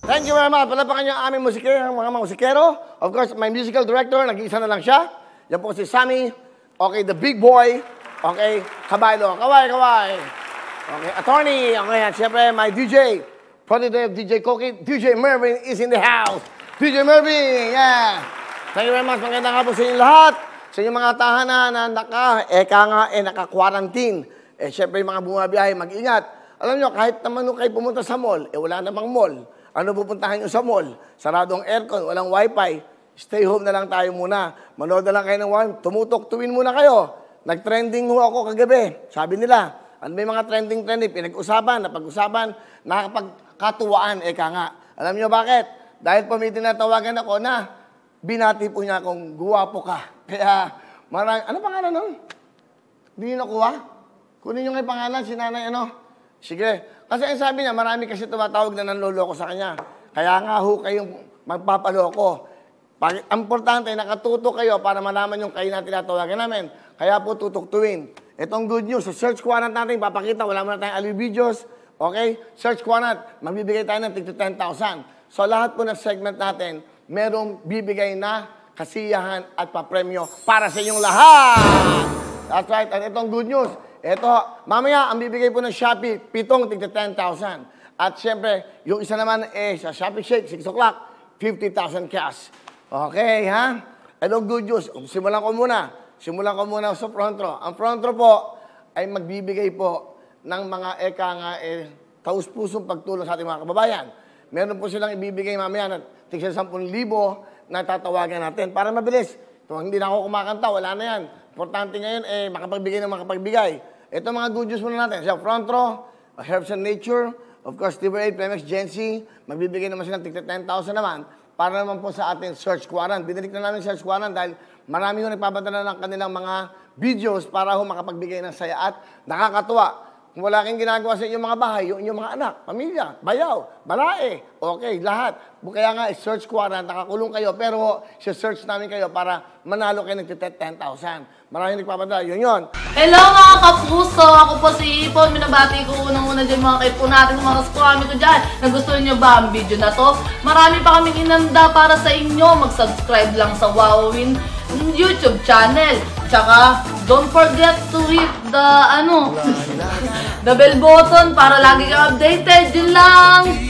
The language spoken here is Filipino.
Thank you very much. Palapakan niyo ang aming mga musikero. Of course, my musical director, nag-iisa na lang siya. Yan po si Sammy. Okay, the big boy. Okay, Kabaylo. Kaway. Okay, attorney. Okay, at siyempre, my DJ. Prodigy DJ Koki. DJ Mervin is in the house. DJ Mervin, yeah. Thank you very much. Magandang hapon sa inyo lahat. Sa inyong mga tahanan na naka-quarantine. Siyempre, yung mga bumabiyahe, mag-ingat. Alam nyo, kahit naman kayo pumunta sa mall, wala namang mall. Ano pupuntahan nyo sa mall? Sarado ang aircon, walang wifi. Stay home na lang tayo muna. Manood na lang kayo ng one. Tumutok-tuwin muna kayo. Nag-trending ho ako kagabi. Sabi nila, ano may mga trending? Pinag-usapan, napag-usapan, nakakapagkatuwaan, nga. Alam nyo bakit? Dahil po may tinatawagan ako na binati po niya akong guwapo ka. Kaya, ano pangalan nun? Hindi nyo nakuha? Kunin nyo kayo pangalan, si nanay, Sige. Kasi ang sabi niya, marami kasi tumatawag na nanloloko sa kanya. Kaya nga ho kayong magpapaloko. Ang importante, nakatutok kayo para malaman yung kayo na tinatawagan namin. Kaya po tutuktuin. Itong good news, sa search warrant natin, papakita, wala mo na tayong aliw videos. Okay? Search warrant, magbibigay tayo ng tig 10,000. So lahat po ng segment natin, merong bibigay na kasiyahan at papremyo para sa inyong lahat. That's right. At itong good news, ito, mamaya, ang bibigay po ng Shopee, 7 tig 10,000. At siyempre, yung isa naman sa Shopee Shake, 6 o'clock, 50,000 cash. Okay, ha? Itong good news, simulan ko muna sa front row. Ang front row po ay magbibigay po ng mga taus-pusong pagtulong sa ating mga kababayan. Meron po silang ibibigay mamaya na tig 10,000 na tatawagan natin para mabilis. Kung hindi na ako kumakanta, wala na yan. Importante ngayon, makapagbigay ng makapagbigay. Ito mga good news muna natin. Sa front row, Herbs and Nature, of course, TV8, Pemex, Gen Z, magbibigay naman sila ng 10,000 naman para naman po sa ating search warrant. Binalik na namin search warrant dahil marami yung nagpapadala ng kanilang mga videos para ho makapagbigay ng saya at nakakatuwa. Kung wala kang ginagawa sa inyong mga bahay, yung inyong mga anak, pamilya, bayaw, balae, okay, lahat. Kaya nga, search warrant, nakakulong kayo, pero search namin kayo para manalo kayo ng 10,000. Maraming nagpapadala, yun. Hello mga kapuso! Ako po si Ipon. Minabati ko unang-una dyan mga kaipo natin, mga kaskwami ko dyan. Nagustuhan nyo ba ang video na to? Marami pa kaming inanda para sa inyo. Mag-subscribe lang sa Wowin YouTube channel. Tsaka, don't forget to hit the, the bell button para lagi kang updated. Yun lang!